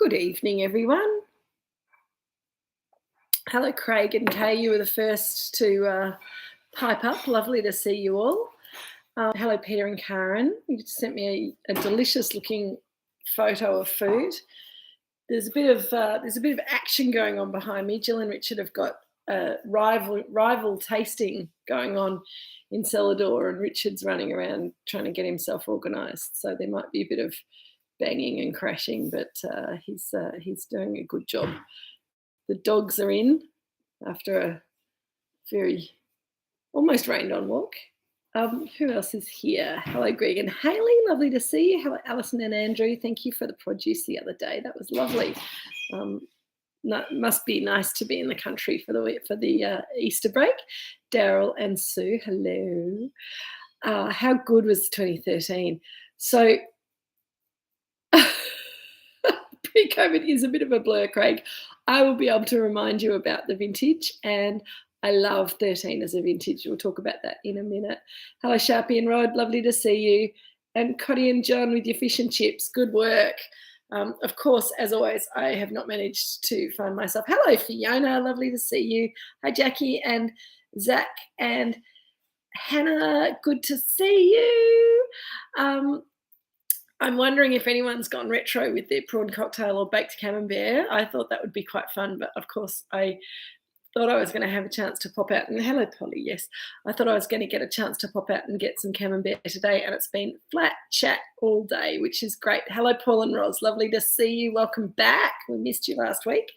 Good evening, everyone. Hello, Craig and Kay. You were the first to pipe up. Lovely to see you all. Hello, Peter and Karen. You just sent me a delicious-looking photo of food. There's a bit of action going on behind me. Jill and Richard have got a rival tasting going on in cellar door, and Richard's running around trying to get himself organised. So there might be a bit of banging and crashing, but he's doing a good job. The dogs are in after a very almost rained on walk. Who else is here? Hello, Greg and Hayley. Lovely to see you. Hello, Alison and Andrew. Thank you for the produce the other day. That was lovely. Must be nice to be in the country for the Easter break. Daryl and Sue, hello. How good was 2013? So pre-COVID is a bit of a blur, Craig. I will be able to remind you about the vintage, and I love 13 as a vintage. We'll talk about that in a minute. Hello, Sharpie and Rod. Lovely to see you. And Cotty and John with your fish and chips. Good work. Of course, as always, I have not managed to find myself. Hello, Fiona. Lovely to see you. Hi, Jackie and Zach and Hannah. Good to see you. I'm wondering if anyone's gone retro with their prawn cocktail or baked camembert. I thought that would be quite fun, but of course I thought I was going to have a chance to pop out. And hello, Polly, yes. I thought I was going to get a chance to pop out and get some camembert today, and it's been flat chat all day, which is great. Hello, Paul and Roz. Lovely to see you. Welcome back. We missed you last week.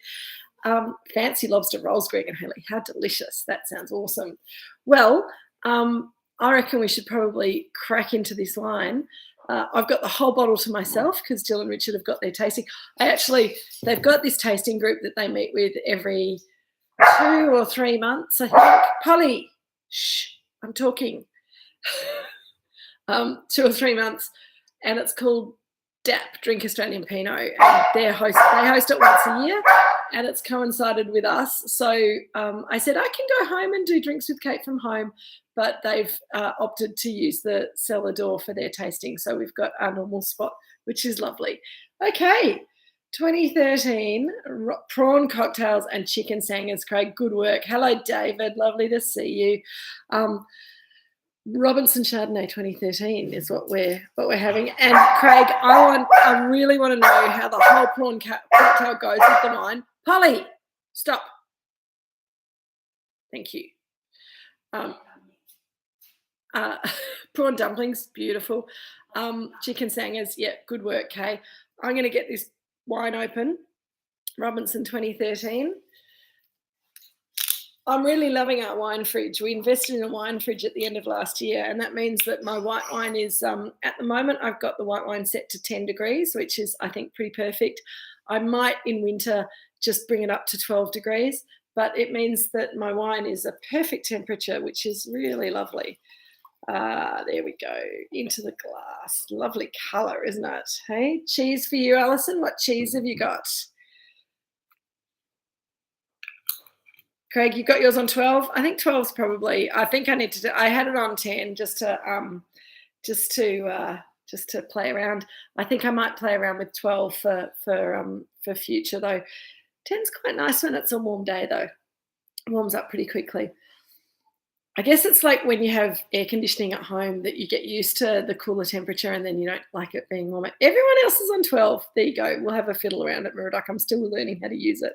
Fancy lobster rolls, Greg and Haley. How delicious. That sounds awesome. Well, I reckon we should probably crack into this wine. I've got the whole bottle to myself because Jill and Richard have got their tasting. They've got this tasting group that they meet with every 2 or 3 months, I think. Polly, shh, I'm talking. 2 or 3 months, and it's called DAP, Drink Australian Pinot. And they host it once a year, and it's coincided with us. So I said I can go home and do drinks with Kate from home, but they've opted to use the cellar door for their tasting. So we've got our normal spot, which is lovely. Okay, 2013 prawn cocktails and chicken sangers. Craig, good work. Hello, David. Lovely to see you. Robinson Chardonnay 2013 is what we're having. And Craig, I really want to know how the whole prawn cocktail goes with the wine. Polly, stop. Thank you. Prawn dumplings, beautiful. Chicken sangers, yeah, good work, Kay. I'm going to get this wine open. Robinson 2013. I'm really loving our wine fridge. We invested in a wine fridge at the end of last year, and that means that my white wine is, at the moment, I've got the white wine set to 10 degrees, which is, I think, pretty perfect. I might, in winter, just bring it up to 12 degrees, but it means that my wine is a perfect temperature, which is really lovely. There we go, into the glass. Lovely colour, isn't it? Hey, cheese for you, Alison. What cheese have you got? Craig, you got yours on 12? I think 12's probably. I think I need to. I had it on 10 just to play around. I think I might play around with 12 for future though. 10's quite nice when it's a warm day though. It warms up pretty quickly. I guess it's like when you have air conditioning at home that you get used to the cooler temperature and then you don't like it being warmer. Everyone else is on 12. There you go. We'll have a fiddle around at Moorooduc. I'm still learning how to use it.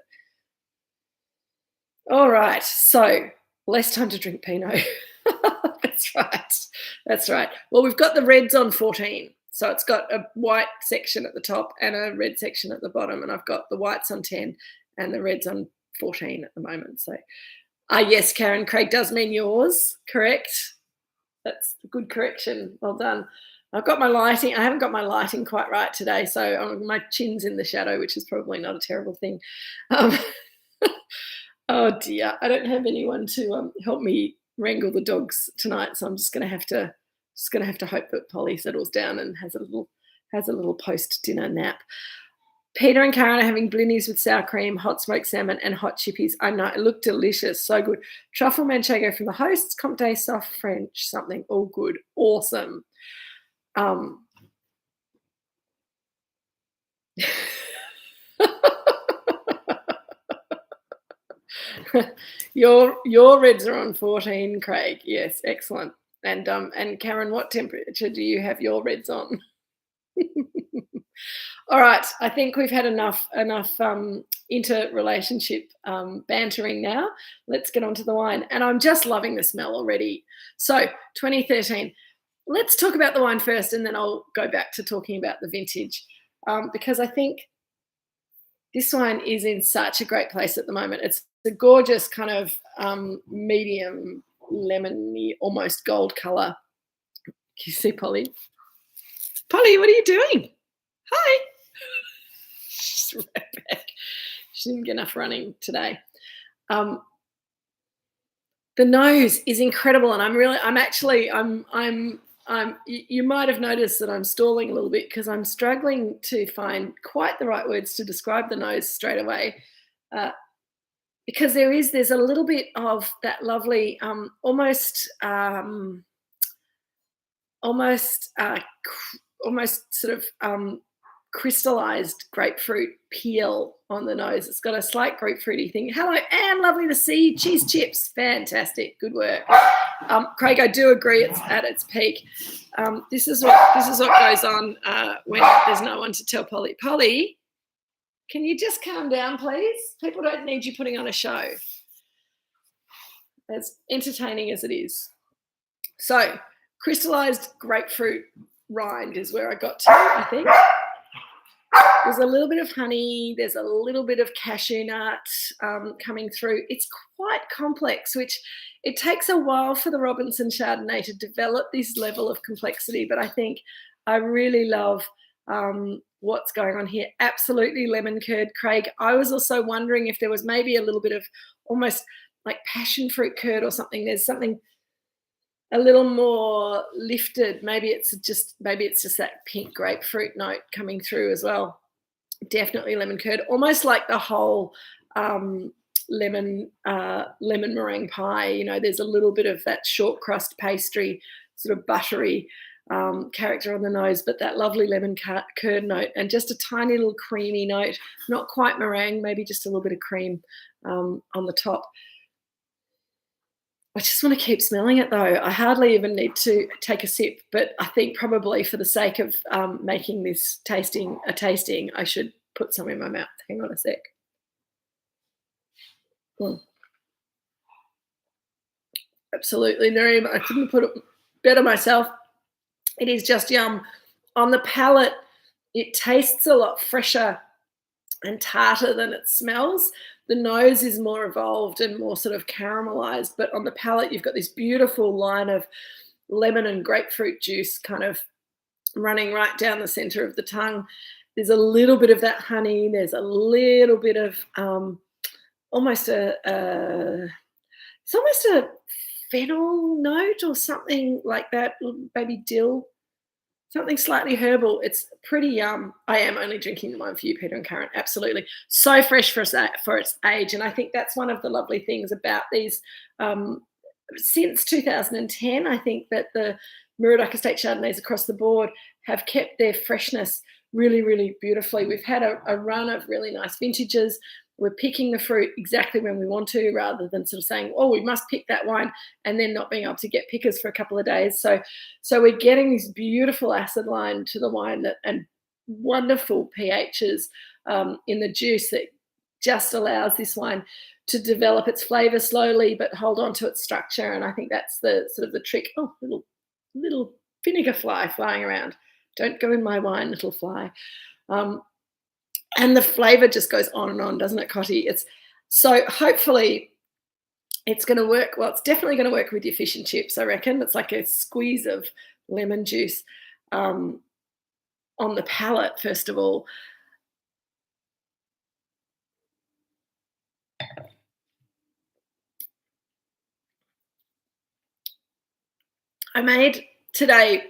All right. So less time to drink Pinot. That's right. Well, we've got the reds on 14. So it's got a white section at the top and a red section at the bottom. And I've got the whites on 10 and the reds on 14 at the moment. So yes, Karen, Craig does mean yours, correct? That's a good correction. Well done. I've got my lighting. I haven't got my lighting quite right today, so my chin's in the shadow, which is probably not a terrible thing. Oh dear, I don't have anyone to help me wrangle the dogs tonight, so I'm just going to have to hope that Polly settles down and has a little post-dinner nap. Peter and Karen are having blinis with sour cream, hot smoked salmon, and hot chippies. I know, it looked delicious, so good. Truffle manchego from the hosts, Comté soft French, something, all good, awesome. Your reds are on 14, Craig. Yes, excellent. And Karen, what temperature do you have your reds on? All right, I think we've had enough interrelationship bantering now. Let's get on to the wine. And I'm just loving the smell already. So 2013. Let's talk about the wine first, and then I'll go back to talking about the vintage, because I think this wine is in such a great place at the moment. It's a gorgeous kind of medium lemony, almost gold colour. Can you see Polly? Polly, what are you doing? Hi. She's right back. She didn't get enough running today. The nose is incredible, and you might have noticed that I'm stalling a little bit because I'm struggling to find quite the right words to describe the nose straight away, because there's a little bit of that lovely almost sort of crystallized grapefruit peel on the nose. It's got a slight grapefruity thing. Hello, Anne, lovely to see you. Cheese chips, fantastic, good work. Craig, I do agree it's at its peak. This is what goes on when there's no one to tell Polly. Polly, can you just calm down, please? People don't need you putting on a show, as entertaining as it is. So, crystallized grapefruit rind is where I got to, I think. There's a little bit of honey. There's a little bit of cashew nut coming through. It's quite complex, which it takes a while for the Robinson Chardonnay to develop this level of complexity. But I think I really love what's going on here. Absolutely lemon curd, Craig. I was also wondering if there was maybe a little bit of almost like passion fruit curd or something. There's something a little more lifted. Maybe it's just that pink grapefruit note coming through as well. Definitely lemon curd, almost like the whole lemon meringue pie. You know, there's a little bit of that short crust pastry, sort of buttery character on the nose, but that lovely lemon curd note and just a tiny little creamy note, not quite meringue, maybe just a little bit of cream on the top. I just want to keep smelling it though. I hardly even need to take a sip, but I think probably for the sake of making this tasting, I should put some in my mouth. Hang on a sec. Absolutely, Nareem. I couldn't put it better myself. It is just yum. On the palate, it tastes a lot fresher and tartar than it smells. The nose is more evolved and more sort of caramelized, but on the palate, you've got this beautiful line of lemon and grapefruit juice kind of running right down the center of the tongue. There's a little bit of that honey. There's a little bit of almost a fennel note or something like that, maybe dill. Something slightly herbal. It's pretty yum. I am only drinking the wine for you, Peter and Karen. Absolutely. So fresh for its age. And I think that's one of the lovely things about these. Since 2010, I think that the Moorooduc Estate Chardonnays across the board have kept their freshness really, really beautifully. We've had a run of really nice vintages. We're picking the fruit exactly when we want to, rather than sort of saying, oh, we must pick that wine and then not being able to get pickers for a couple of days. So we're getting this beautiful acid line to the wine and wonderful pHs in the juice that just allows this wine to develop its flavour slowly but hold on to its structure. And I think that's the sort of the trick. Oh, little vinegar fly flying around. Don't go in my wine, little fly. And the flavour just goes on, doesn't it, Cotty? So hopefully it's going to work. Well, it's definitely going to work with your fish and chips, I reckon. It's like a squeeze of lemon juice on the palate, first of all. I made today,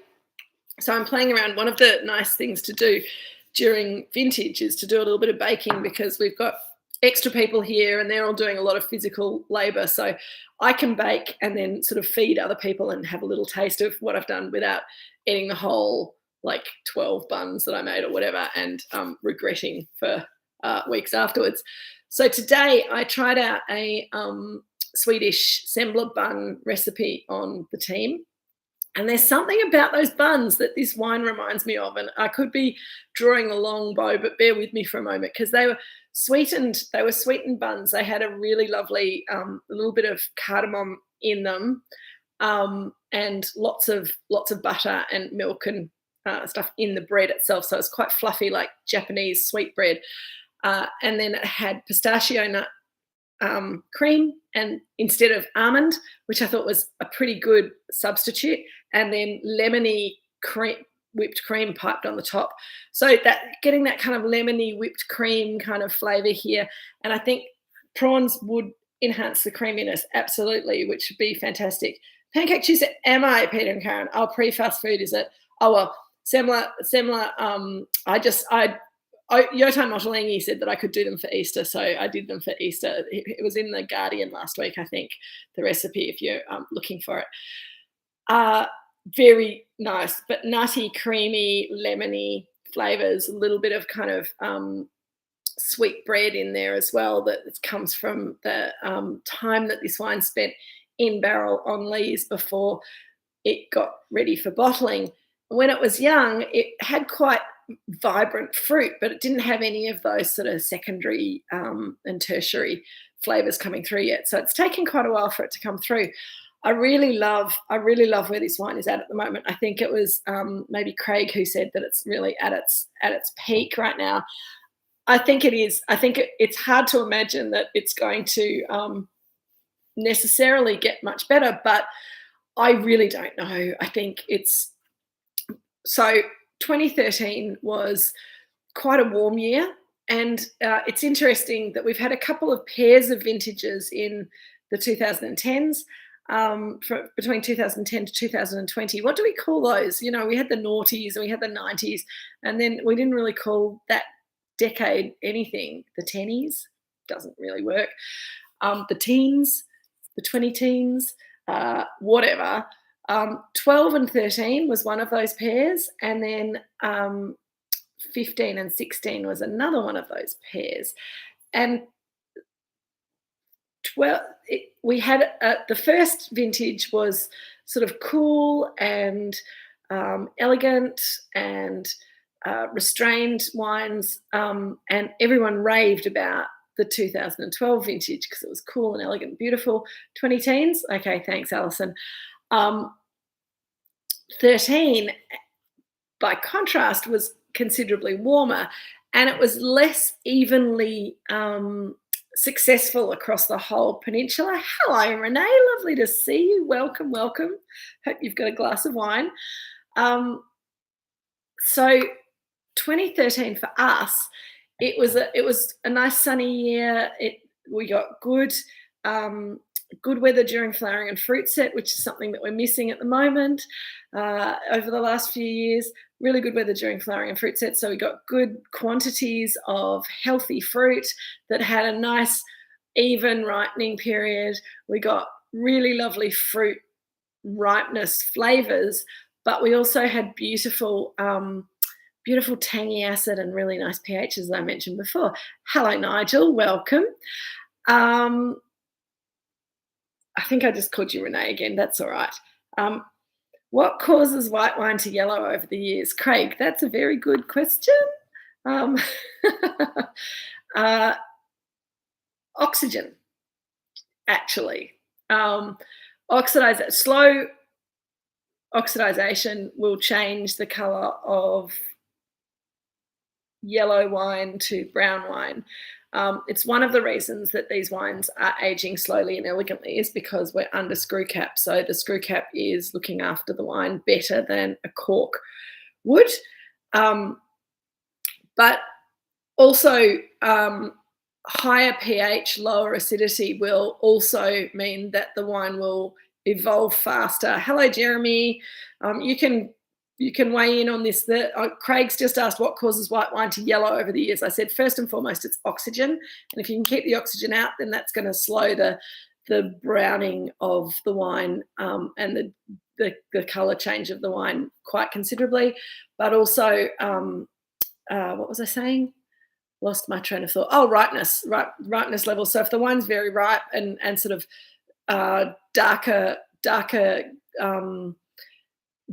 so I'm playing around. One of the nice things to do during vintage is to do a little bit of baking, because we've got extra people here and they're all doing a lot of physical labour. So I can bake and then sort of feed other people and have a little taste of what I've done without eating the whole 12 buns that I made or whatever and regretting for weeks afterwards. So today I tried out a Swedish semla bun recipe on the team. And there's something about those buns that this wine reminds me of. And I could be drawing a long bow, but bear with me for a moment, because they were sweetened. They were sweetened buns. They had a really lovely little bit of cardamom in them, and lots of butter and milk and stuff in the bread itself. So it's quite fluffy, like Japanese sweet bread. And then it had pistachio nut cream and instead of almond, which I thought was a pretty good substitute, and then lemony cream, whipped cream piped on the top. So that getting that kind of lemony whipped cream kind of flavour here. And I think prawns would enhance the creaminess, absolutely, which would be fantastic. Pancake Tuesday, am I, Peter and Karen? Oh, pre-fast food, is it? Oh, well, semla, Yotam Mottalengi said that I could do them for Easter, so I did them for Easter. It was in the Guardian last week, I think, the recipe, if you're looking for it. Very nice, but nutty, creamy, lemony flavours, a little bit of kind of sweet bread in there as well that comes from the time that this wine spent in barrel on lees before it got ready for bottling. When it was young, it had quite vibrant fruit, but it didn't have any of those sort of secondary and tertiary flavors coming through yet. So it's taken quite a while for it to come through. I really love where this wine is at the moment. I think it was maybe Craig who said that it's really at its peak right now. I think it is. I think it's hard to imagine that it's going to necessarily get much better, but I really don't know. I think it's so. 2013 was quite a warm year, and it's interesting that we've had a couple of pairs of vintages in the 2010s, between 2010 to 2020. What do we call those? You know, we had the noughties and we had the 90s, and then we didn't really call that decade anything. The tennies doesn't really work. The teens, the 20 teens, whatever. 12 and 13 was one of those pairs, and then 15 and 16 was another one of those pairs. And we had the first vintage was sort of cool and elegant and restrained wines, and everyone raved about the 2012 vintage because it was cool and elegant and beautiful. 20 teens, okay, thanks, Alison. 13, by contrast, was considerably warmer, and it was less evenly successful across the whole peninsula. Hello, Renee. Lovely to see you. Welcome, welcome. Hope you've got a glass of wine. So 2013 for us, it was a nice sunny year. We got good weather during flowering and fruit set, which is something that we're missing at the moment over the last few years. Really good weather during flowering and fruit set. So we got good quantities of healthy fruit that had a nice even ripening period. We got really lovely fruit ripeness flavors, but we also had beautiful tangy acid and really nice pHs, as I mentioned before. Hello, Nigel. Welcome. I think I just called you Renee again. That's all right. What causes white wine to yellow over the years? Craig, that's a very good question. Oxygen, actually. Slow oxidization will change the colour of yellow wine to brown wine. It's one of the reasons that these wines are aging slowly and elegantly is because we're under screw cap. So the screw cap is looking after the wine better than a cork would. But also higher pH, lower acidity will also mean that the wine will evolve faster. Hello, Jeremy. You can weigh in on this. Craig's just asked what causes white wine to yellow over the years. I said, first and foremost, it's oxygen. And if you can keep the oxygen out, then that's going to slow the browning of the wine and the colour change of the wine quite considerably. But also, what was I saying? lost my train of thought. Oh, ripeness level. So if the wine's very ripe and sort of darker,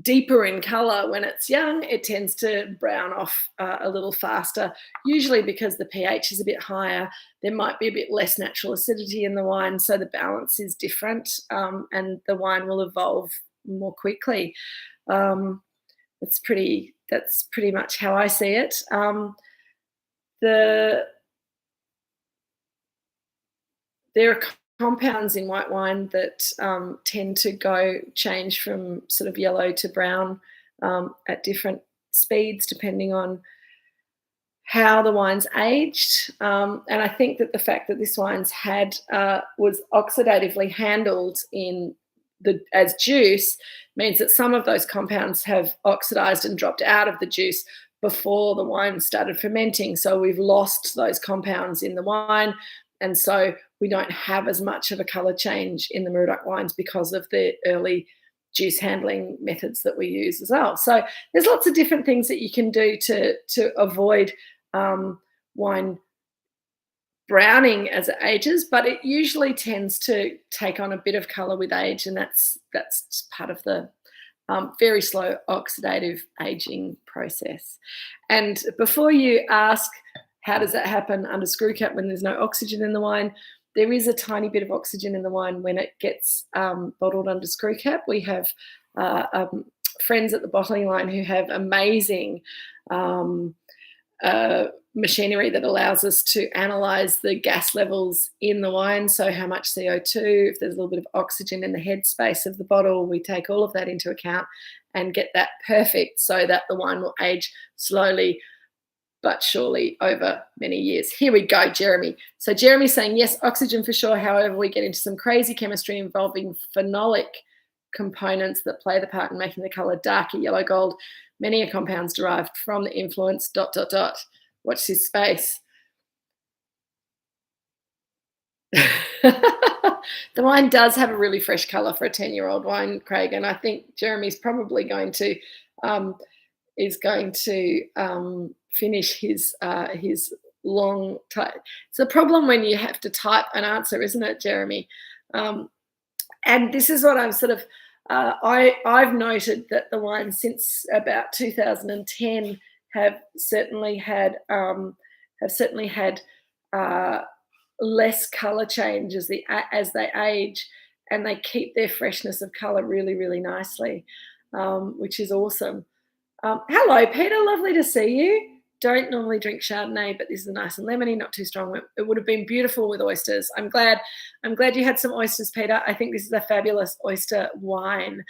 deeper in colour when it's young, it tends to brown off a little faster, usually because the pH is a bit higher. There might be a bit less natural acidity in the wine, so the balance is different, and the wine will evolve more quickly. That's pretty much how I see it. There are compounds in white wine that tend to change from sort of yellow to brown at different speeds depending on how the wine's aged. And I think that the fact that this wine's was oxidatively handled as juice means that some of those compounds have oxidized and dropped out of the juice before the wine started fermenting. So we've lost those compounds in the wine, and so we don't have as much of a colour change in the Moorooduc wines because of the early juice handling methods that we use as well. So there's lots of different things that you can do to avoid wine browning as it ages, but it usually tends to take on a bit of colour with age, and that's part of the very slow oxidative aging process. And before you ask, how does that happen under screw cap when there's no oxygen in the wine? There is a tiny bit of oxygen in the wine when it gets bottled under screw cap. We have friends at the bottling line who have amazing machinery that allows us to analyse the gas levels in the wine, so how much CO2, if there's a little bit of oxygen in the headspace of the bottle, we take all of that into account and get that perfect so that the wine will age slowly but surely over many years. Here we go, Jeremy. So Jeremy's saying, yes, oxygen for sure. However, we get into some crazy chemistry involving phenolic components that play the part in making the colour darker yellow gold. Many are compounds derived from the influence, ... Watch this space. The wine does have a really fresh colour for a 10-year-old wine, Craig, and I think Jeremy's probably going to finish his long type. It's a problem when you have to type an answer, isn't it, Jeremy? And this is what I'm sort of I've noted that the wines since about 2010 have certainly had less colour change as they age, and they keep their freshness of colour really, really nicely, which is awesome. Hello, Peter. Lovely to see you. Don't normally drink Chardonnay, but this is nice and lemony, not too strong. It would have been beautiful with oysters. I'm glad you had some oysters, Peter. I think this is a fabulous oyster wine.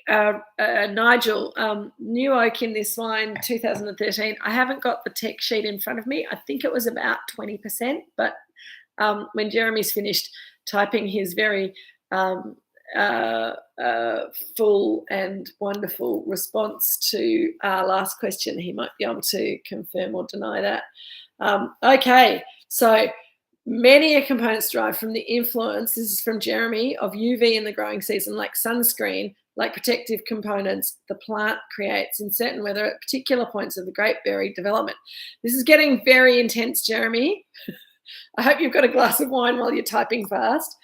Nigel, new oak in this wine, 2013. I haven't got the tech sheet in front of me. I think it was about 20%, but when Jeremy's finished typing his very full and wonderful response to our last question, he might be able to confirm or deny that. Okay, so many are components derived from the influence, this is from Jeremy, of UV in the growing season, like sunscreen, like protective components the plant creates in certain weather at particular points of the grape berry development. This is getting very intense, Jeremy. I hope you've got a glass of wine while you're typing fast.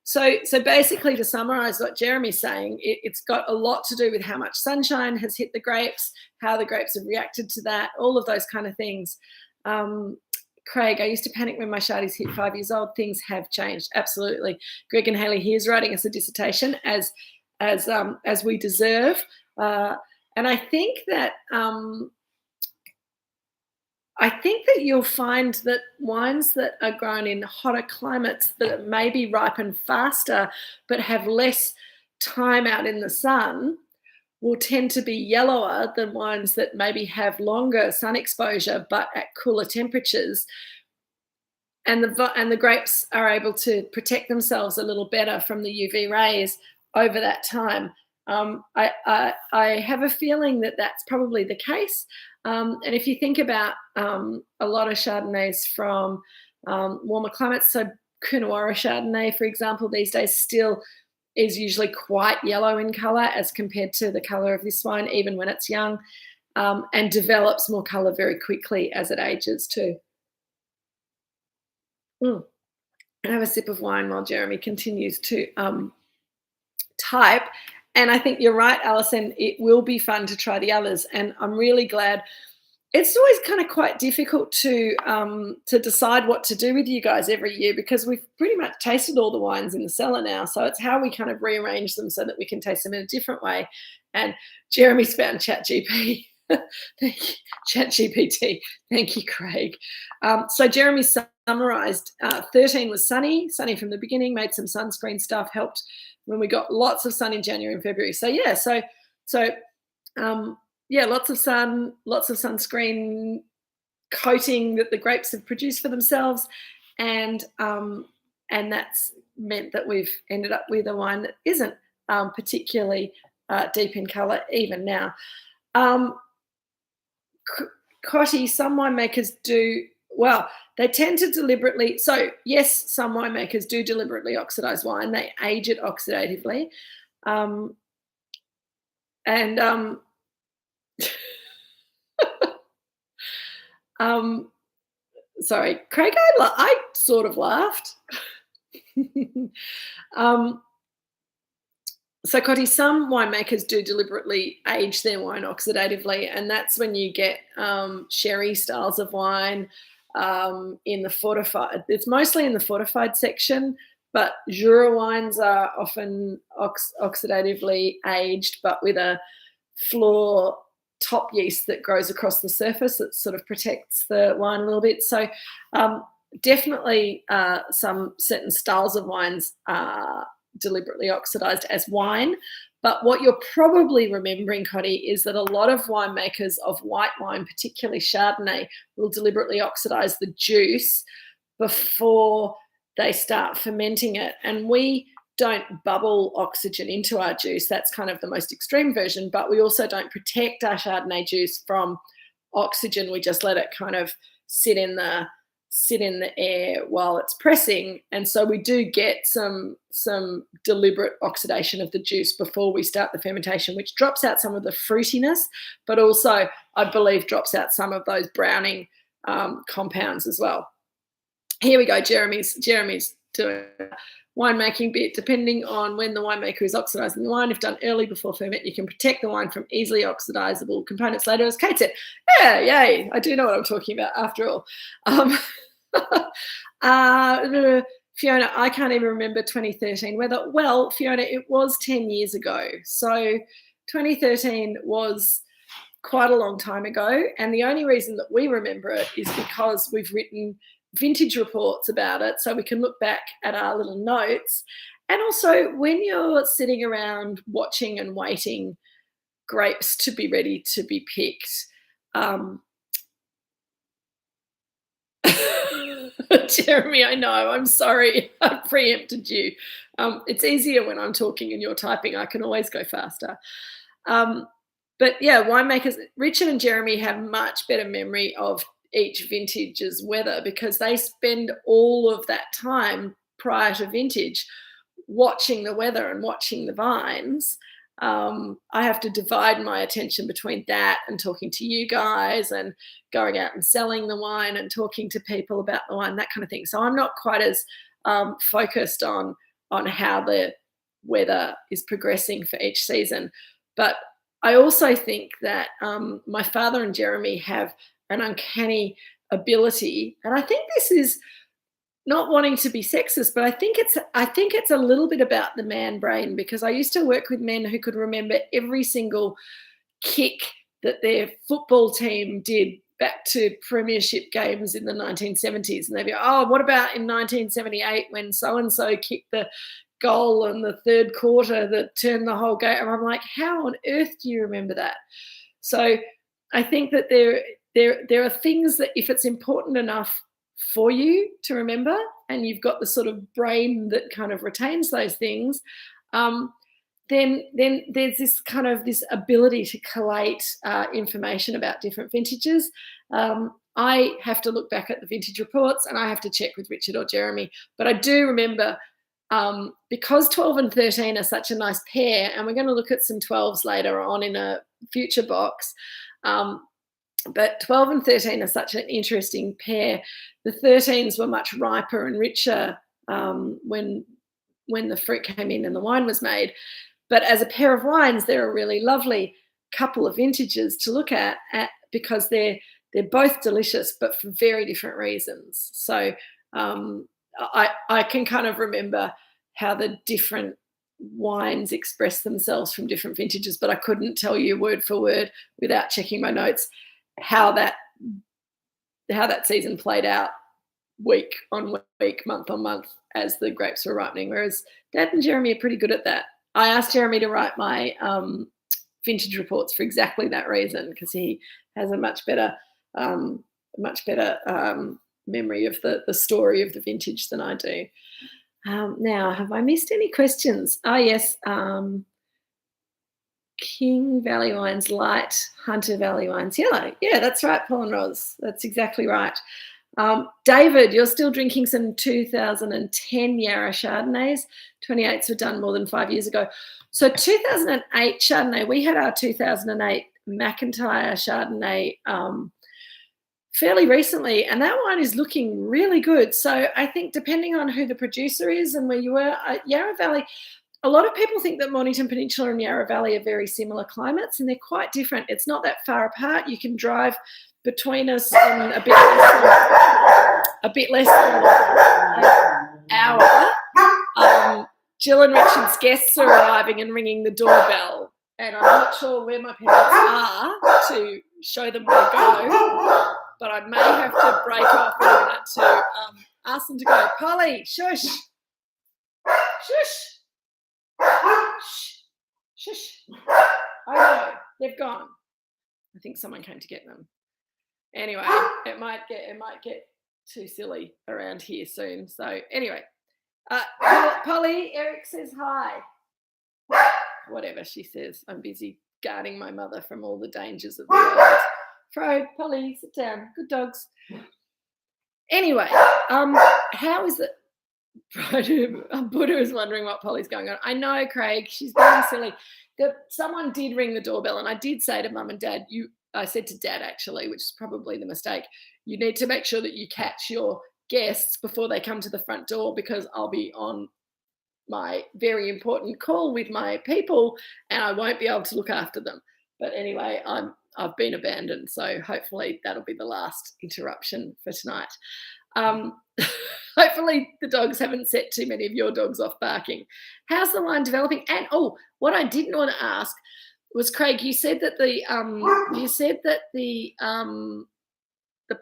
So basically, to summarise what Jeremy's saying, it's got a lot to do with how much sunshine has hit the grapes, how the grapes have reacted to that, all of those kind of things. Craig, I used to panic when my Chardies hit 5 years old. Things have changed, absolutely. Greg and Haley here's writing us a dissertation as we deserve, and I think that you'll find that wines that are grown in hotter climates that maybe ripen faster but have less time out in the sun will tend to be yellower than wines that maybe have longer sun exposure but at cooler temperatures. And the grapes are able to protect themselves a little better from the UV rays over that time. I have a feeling that that's probably the case. And if you think about a lot of Chardonnays from warmer climates, so Pinot Noir Chardonnay, for example, these days still is usually quite yellow in colour as compared to the colour of this wine, even when it's young. and develops more colour very quickly as it ages too. And have a sip of wine while Jeremy continues to type. And I think you're right, Alison, it will be fun to try the others. And I'm really glad. It's always kind of quite difficult to decide what to do with you guys every year, because we've pretty much tasted all the wines in the cellar now. So it's how we kind of rearrange them so that we can taste them in a different way. And Jeremy's found ChatGPT. Thank you, ChatGPT. Thank you, Craig. So Jeremy summarised. 13 was sunny from the beginning. Made some sunscreen stuff. Helped when we got lots of sun in January and February. So yeah, yeah, lots of sun, lots of sunscreen coating that the grapes have produced for themselves, and that's meant that we've ended up with a wine that isn't particularly deep in colour even now. Cotty, some winemakers do, well, they tend to deliberately, so yes, some winemakers do deliberately oxidise wine. They age it oxidatively. Sorry, Craig, I sort of laughed. So, Cotty, some winemakers do deliberately age their wine oxidatively, and that's when you get sherry styles of wine in the fortified. It's mostly in the fortified section, but Jura wines are often oxidatively aged, but with a floor top yeast that grows across the surface that sort of protects the wine a little bit. So definitely some certain styles of wines are deliberately oxidized as wine. But what you're probably remembering, Cotty, is that a lot of winemakers of white wine, particularly Chardonnay, will deliberately oxidize the juice before they start fermenting it. And we don't bubble oxygen into our juice. That's kind of the most extreme version, but we also don't protect our Chardonnay juice from oxygen. We just let it kind of sit in the air while it's pressing. And so we do get some deliberate oxidation of the juice before we start the fermentation, which drops out some of the fruitiness, but also I believe drops out some of those browning compounds as well. Here we go. Jeremy's doing winemaking bit. Depending on when the winemaker is oxidizing the wine, if done early before ferment, you can protect the wine from easily oxidizable components later, as Kate said. Yeah, yay. I do know what I'm talking about after all. Fiona, I can't even remember 2013 weather. Well, Fiona, it was 10 years ago. So 2013 was quite a long time ago. And the only reason that we remember it is because we've written vintage reports about it, so we can look back at our little notes. And also when you're sitting around watching and waiting grapes to be ready to be picked, Jeremy, I know, I'm sorry, I preempted you. It's easier when I'm talking and you're typing. I can always go faster. But yeah, winemakers, Richard and Jeremy have much better memory of each vintage's weather because they spend all of that time prior to vintage watching the weather and watching the vines. I have to divide my attention between that and talking to you guys and going out and selling the wine and talking to people about the wine, that kind of thing. So I'm not quite as focused on how the weather is progressing for each season. But I also think that my father and Jeremy have an uncanny ability, and I think this is not wanting to be sexist, but I think it's a little bit about the man brain, because I used to work with men who could remember every single kick that their football team did back to premiership games in the 1970s, and they'd be, oh, what about in 1978 when so-and-so kicked the goal in the third quarter that turned the whole game? And I'm like, how on earth do you remember that? So I think that there are things that if it's important enough for you to remember and you've got the sort of brain that kind of retains those things, then there's this kind of this ability to collate information about different vintages. I have to look back at the vintage reports and I have to check with Richard or Jeremy, but I do remember because 12 and 13 are such a nice pair, and we're going to look at some 12s later on in a future box. But 12 and 13 are such an interesting pair. The 13s were much riper and richer when the fruit came in and the wine was made. But as a pair of wines, they're a really lovely couple of vintages to look at because they're both delicious, but for very different reasons. So I can kind of remember how the different wines express themselves from different vintages, but I couldn't tell you word for word without checking my notes how that season played out week on week, month on month as the grapes were ripening. Whereas Dad and Jeremy are pretty good at that. I asked Jeremy to write my vintage reports for exactly that reason, because he has a much better memory of the story of the vintage than I do. Now, have I missed any questions? Oh, yes. King Valley Wines Light, Hunter Valley Wines Yellow. Yeah, that's right, Paul and Roz. That's exactly right. David, you're still drinking some 2010 Yarra Chardonnays. 28s were done more than 5 years ago. So 2008 Chardonnay, we had our 2008 McIntyre Chardonnay fairly recently, and that wine is looking really good. So I think depending on who the producer is and where you were, Yarra Valley, a lot of people think that Mornington Peninsula and Yarra Valley are very similar climates, and they're quite different. It's not that far apart. You can drive between us in a bit less than an hour. Jill and Richard's guests are arriving and ringing the doorbell, and I'm not sure where my parents are to show them where to go, but I may have to break off in a minute to ask them to go. Polly, shush. Shush. Shh. Shush. Oh no, they've gone. I think someone came to get them. Anyway, it might get too silly around here soon. So anyway, Polly, Eric says hi. Whatever she says, I'm busy guarding my mother from all the dangers of the world. Fro, Polly, sit down. Good dogs. Anyway, how is it? Buddha is wondering what Polly's going on. I know, Craig, she's being silly. Someone did ring the doorbell, and I did say to Mum and Dad, I said to Dad actually, which is probably the mistake, you need to make sure that you catch your guests before they come to the front door, because I'll be on my very important call with my people and I won't be able to look after them. But anyway, I've been abandoned, so hopefully that'll be the last interruption for tonight. Hopefully the dogs haven't set too many of your dogs off barking. How's the wine developing? And what I didn't want to ask was, Craig, you said that the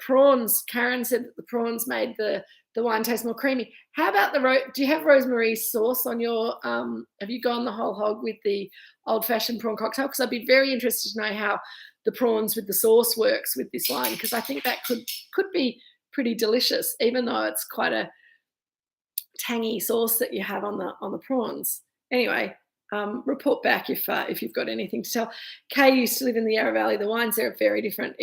prawns, Karen said that the prawns made the wine taste more creamy. How about do you have rosemary sauce on your, have you gone the whole hog with the old-fashioned prawn cocktail? Because I'd be very interested to know how the prawns with the sauce works with this wine, because I think that could be pretty delicious, even though it's quite a tangy sauce that you have on the prawns. Anyway, report back if you've got anything to tell. Kay used to live in the Yarra Valley. The wines there are very different.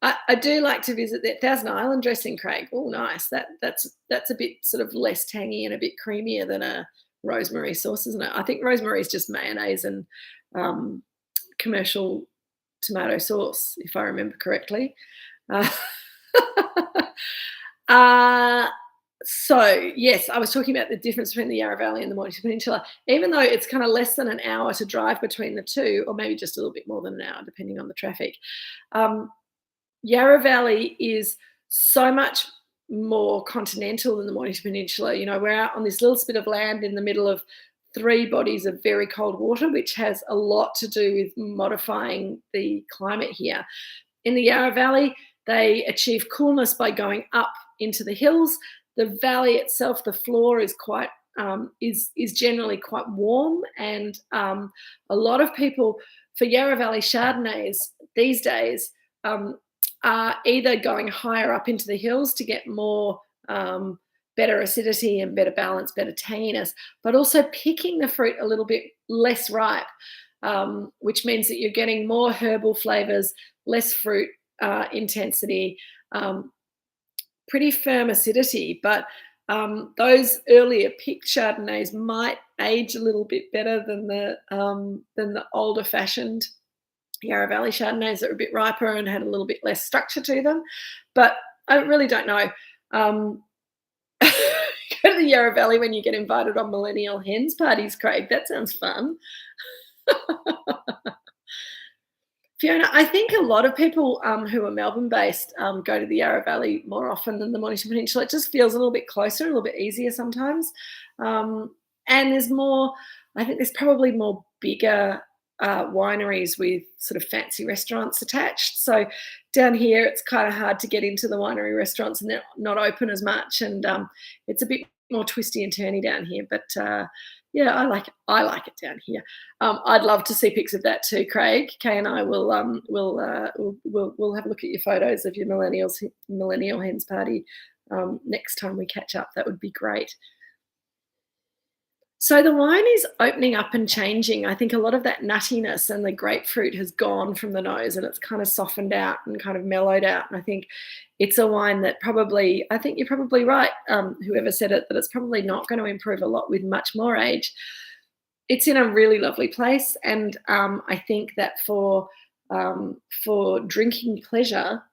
I do like to visit that Thousand Island dressing, Craig. Oh, nice. That's a bit sort of less tangy and a bit creamier than a rosemary sauce, isn't it? I think rosemary is just mayonnaise and commercial tomato sauce, if I remember correctly. So, yes, I was talking about the difference between the Yarra Valley and the Mornington Peninsula. Even though it's kind of less than an hour to drive between the two, or maybe just a little bit more than an hour, depending on the traffic, Yarra Valley is so much more continental than the Mornington Peninsula. You know, we're out on this little spit of land in the middle of 3 bodies of very cold water, which has a lot to do with modifying the climate here. In the Yarra Valley, they achieve coolness by going up into the hills. The valley itself, the floor is quite is generally quite warm, and a lot of people for Yarra Valley Chardonnays these days are either going higher up into the hills to get more better acidity and better balance, better tanginess, but also picking the fruit a little bit less ripe, which means that you're getting more herbal flavours, less fruit intensity, pretty firm acidity, but those earlier picked Chardonnays might age a little bit better than the older fashioned Yarra Valley Chardonnays that are a bit riper and had a little bit less structure to them. But I really don't know. Go to the Yarra Valley when you get invited on millennial hens parties, Craig. That sounds fun. Fiona, I think a lot of people who are Melbourne-based go to the Yarra Valley more often than the Mornington Peninsula. It just feels a little bit closer, a little bit easier sometimes. And there's more, I think there's probably more bigger wineries with sort of fancy restaurants attached. So down here, it's kind of hard to get into the winery restaurants, and they're not open as much. And it's a bit more twisty and turny down here. But yeah, I like it. I like it down here. I'd love to see pics of that too, Craig. Kay and I will we'll have a look at your photos of your millennial hens party next time we catch up. That would be great. So the wine is opening up and changing. I think a lot of that nuttiness and the grapefruit has gone from the nose, and it's kind of softened out and kind of mellowed out. And I think it's a wine that probably, I think you're probably right, whoever said it, that it's probably not going to improve a lot with much more age. It's in a really lovely place, and I think that for drinking pleasure,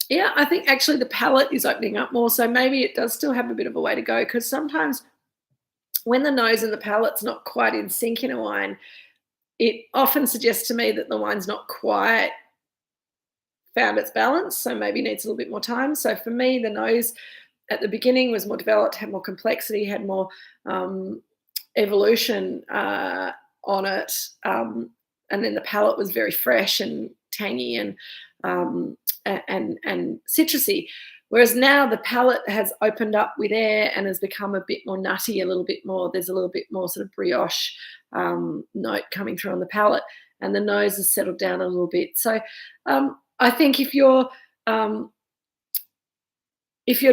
yeah, I think actually the palate is opening up more. So maybe it does still have a bit of a way to go, because sometimes when the nose and the palate's not quite in sync in a wine, it often suggests to me that the wine's not quite found its balance, so maybe needs a little bit more time. So for me, the nose at the beginning was more developed, had more complexity, had more evolution on it, and then the palate was very fresh and tangy and citrusy. Whereas now the palate has opened up with air and has become a bit more nutty, a little bit more, there's a little bit more sort of brioche note coming through on the palate, and the nose has settled down a little bit. So I think if you're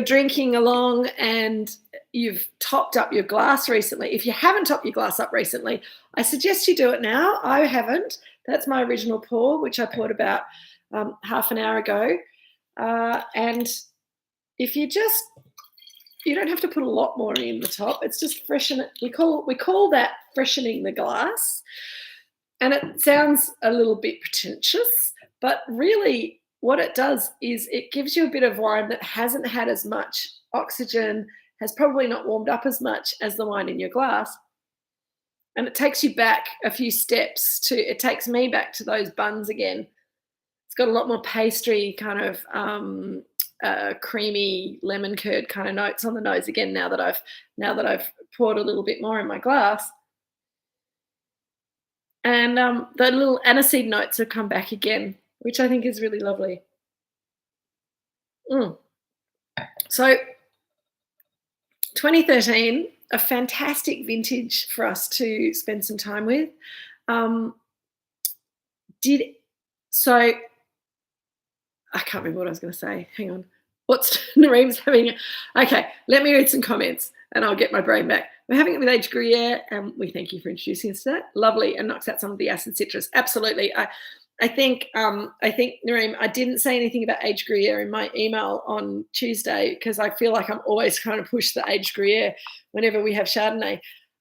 drinking along and you've topped up your glass recently, if you haven't topped your glass up recently, I suggest you do it now. I haven't. That's my original pour, which I poured about half an hour ago. And if you don't have to put a lot more in the top. It's just freshen it. We call that freshening the glass. And it sounds a little bit pretentious, but really what it does is it gives you a bit of wine that hasn't had as much oxygen, has probably not warmed up as much as the wine in your glass. And it takes you back a few steps it takes me back to those buns again. It's got a lot more pastry, kind of creamy lemon curd kind of notes on the nose again now that I've poured a little bit more in my glass. And the little aniseed notes have come back again, which I think is really lovely. So 2013, a fantastic vintage for us to spend some time with. I can't remember what I was going to say. Hang on. What's Nareem's having? Okay, let me read some comments and I'll get my brain back. We're having it with aged Gruyere, and we thank you for introducing us to that. Lovely, and knocks out some of the acid citrus. Absolutely. I think Nareem, I didn't say anything about aged Gruyere in my email on Tuesday because I feel like I'm always trying to push the aged Gruyere whenever we have Chardonnay.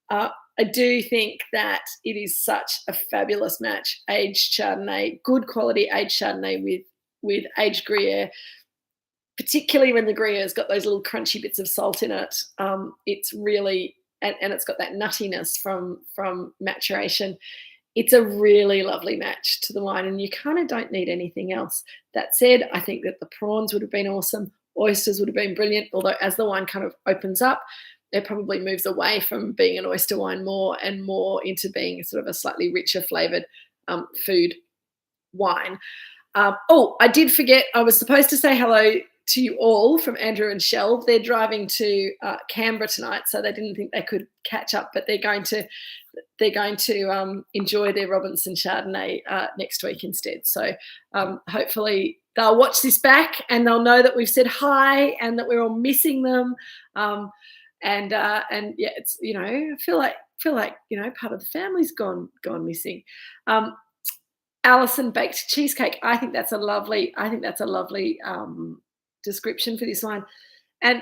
I do think that it is such a fabulous match, aged Chardonnay, good quality aged Chardonnay with aged Gruyere, particularly when the Gruyere's got those little crunchy bits of salt in it. It's really, and it's got that nuttiness from maturation. It's a really lovely match to the wine, and you kind of don't need anything else. That said, I think that the prawns would have been awesome. Oysters would have been brilliant, although as the wine kind of opens up, it probably moves away from being an oyster wine more and more into being sort of a slightly richer flavoured food wine. I did forget, I was supposed to say hello to you all from Andrew and Shell. They're driving to Canberra tonight, so they didn't think they could catch up, but they're going to enjoy their Robinson Chardonnay next week instead. So hopefully they'll watch this back and they'll know that we've said hi and that we're all missing them. And yeah, it's, I feel like part of the family's gone missing. Alison baked cheesecake. I think that's a lovely description for this wine. And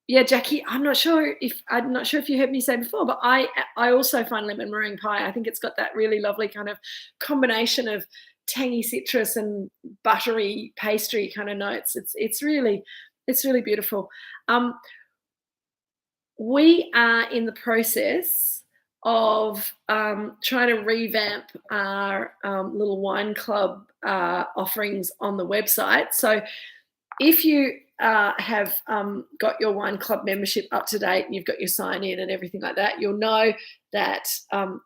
Yeah, Jackie, I'm not sure if you heard me say before, but I also find lemon meringue pie. I think it's got that really lovely kind of combination of tangy citrus and buttery pastry kind of notes. It's really beautiful. Um, we are in the process of trying to revamp our little wine club offerings on the website. So if you have got your wine club membership up to date and you've got your sign in and everything like that, you'll know that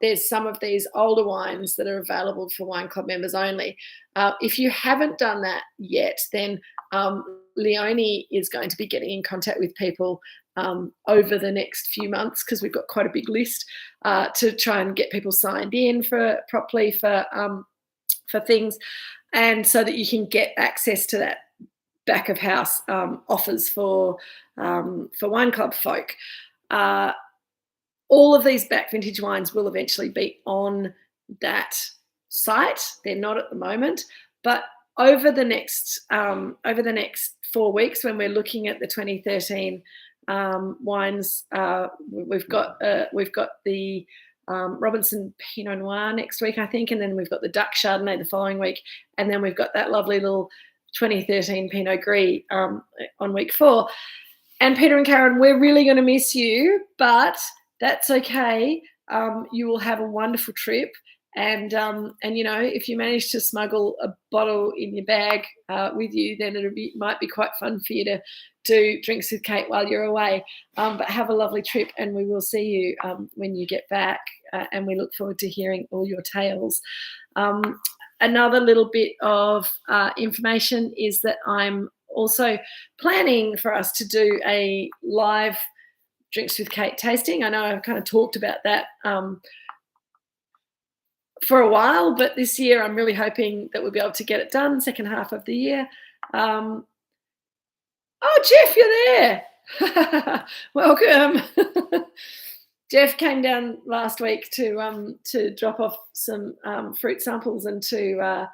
there's some of these older wines that are available for wine club members only. If you haven't done that yet, then Leonie is going to be getting in contact with people over the next few months, because we've got quite a big list, to try and get people signed in properly for things, and so that you can get access to that back of house offers for wine club folk. All of these back vintage wines will eventually be on that site. They're not at the moment, but over the next 4 weeks, when we're looking at the 2013 wines, we've got the Robinson Pinot Noir next week, I think, and then we've got the Duck Chardonnay the following week, and then we've got that lovely little 2013 Pinot Gris on week 4. And Peter and Karen, we're really going to miss you, but that's okay. You will have a wonderful trip, and you know, if you manage to smuggle a bottle in your bag with you, then might be quite fun for you to do drinks with Kate while you're away. But have a lovely trip, and we will see you when you get back, and we look forward to hearing all your tales. Another little bit of information is that I'm also planning for us to do a live Drinks with Kate tasting. I know I've kind of talked about that for a while, but this year I'm really hoping that we'll be able to get it done, second half of the year. Oh, Jeff, you're there. Welcome. Jeff came down last week to drop off some fruit samples and to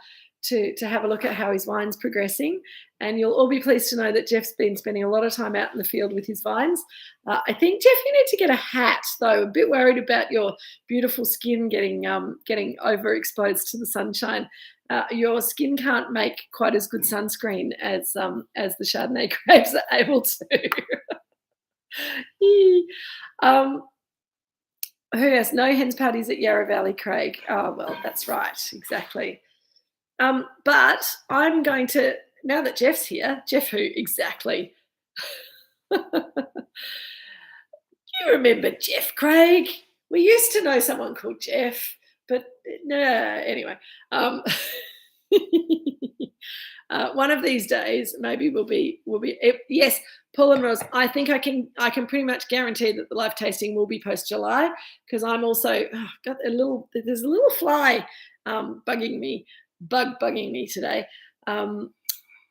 have a look at how his vine's progressing. And you'll all be pleased to know that Jeff's been spending a lot of time out in the field with his vines. I think, Jeff, you need to get a hat, though. A bit worried about your beautiful skin getting overexposed to the sunshine. Your skin can't make quite as good sunscreen as the Chardonnay grapes are able to. Who else? No hens parties at Yarra Valley, Craig. Oh, well, that's right. Exactly. But I'm going to, now that Jeff's here, Jeff who exactly? You remember Jeff, Craig? We used to know someone called Jeff, but no, anyway. One of these days, maybe we'll be yes, Paul and Roz. I think I can pretty much guarantee that the live tasting will be post July, because I'm also there's a little fly bugging me today.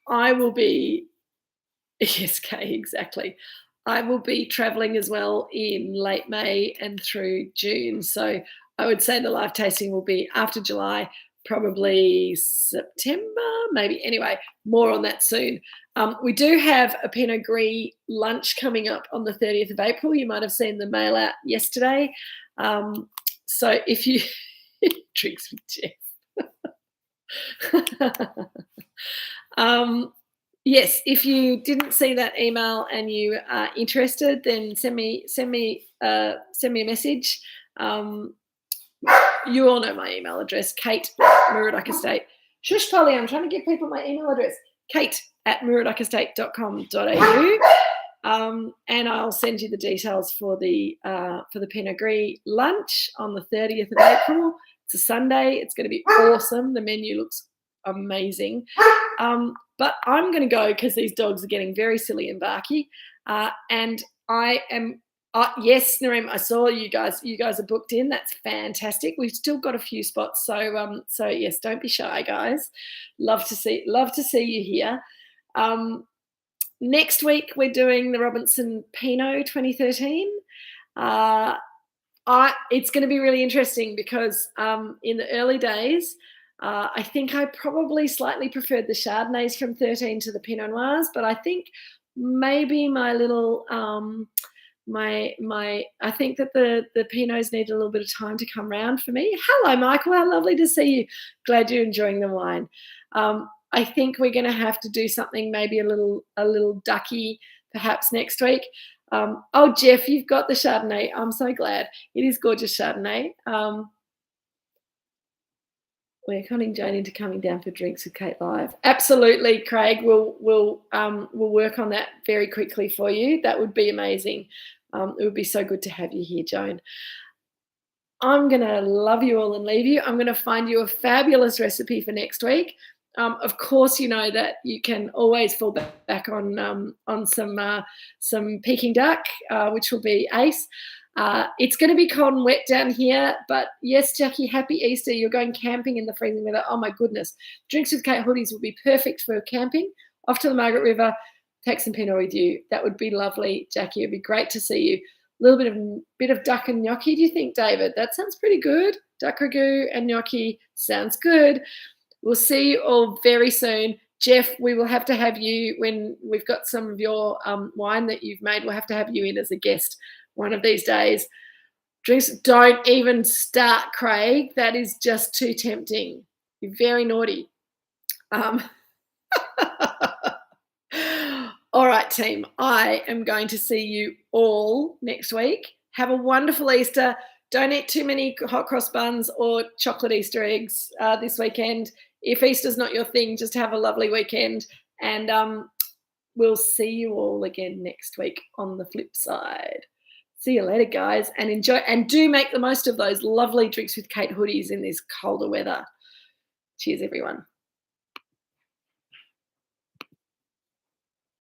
I will be yes, Kay, exactly. I will be traveling as well in late May and through June, so I would say the live tasting will be after July. Probably September, maybe. Anyway, more on that soon. We do have a Pinot Gris lunch coming up on the 30th of April. You might have seen the mail out yesterday. So if you drinks with Jeff. Yes, if you didn't see that email and you are interested, then send me a message. You all know my email address, Kate@Moorooduc Estate. Shush, Polly, I'm trying to give people my email address, kate@moorooducestate.com.au. And I'll send you the details for the Pinot Gris lunch on the 30th of April. It's a Sunday. It's going to be awesome. The menu looks amazing. But I'm going to go because these dogs are getting very silly and barky. And I am... yes, Nareem, I saw you guys. You guys are booked in. That's fantastic. We've still got a few spots, so yes, don't be shy, guys. Love to see you here. Next week we're doing the Robinson Pinot 2013. It's going to be really interesting because in the early days, I think I probably slightly preferred the Chardonnays from 13 to the Pinot Noirs, but I think maybe my little I think that the Pinots need a little bit of time to come round for me. Hello, Michael. How lovely to see you. Glad you're enjoying the wine. I think we're going to have to do something maybe a little ducky perhaps next week. Oh, Jeff, you've got the Chardonnay. I'm so glad. It is gorgeous Chardonnay. We're conning Jane into coming down for Drinks with Kate Live. Absolutely, Craig. We'll work on that very quickly for you. That would be amazing. It would be so good to have you here, Joan. I'm going to love you all and leave you. I'm going to find you a fabulous recipe for next week. Of course, you know that you can always fall back on some Peking duck, which will be ace. It's going to be cold and wet down here, but yes, Jackie, happy Easter. You're going camping in the freezing weather. Oh, my goodness. Drinks with Kate hoodies will be perfect for camping. Off to the Margaret River, take some Pinot with you. That would be lovely, Jackie. It'd be great to see you. A little bit of duck and gnocchi, do you think, David? That sounds pretty good. Duck ragu and gnocchi sounds good. We'll see you all very soon. Jeff, we will have to have you when we've got some of your wine that you've made. We'll have to have you in as a guest one of these days. Drinks, don't even start, Craig. That is just too tempting. You're very naughty. All right, team. I am going to see you all next week. Have a wonderful Easter. Don't eat too many hot cross buns or chocolate Easter eggs this weekend. If Easter's not your thing, just have a lovely weekend. And we'll see you all again next week on the flip side. See you later, guys, and enjoy. And do make the most of those lovely Drinks with Kate hoodies in this colder weather. Cheers, everyone.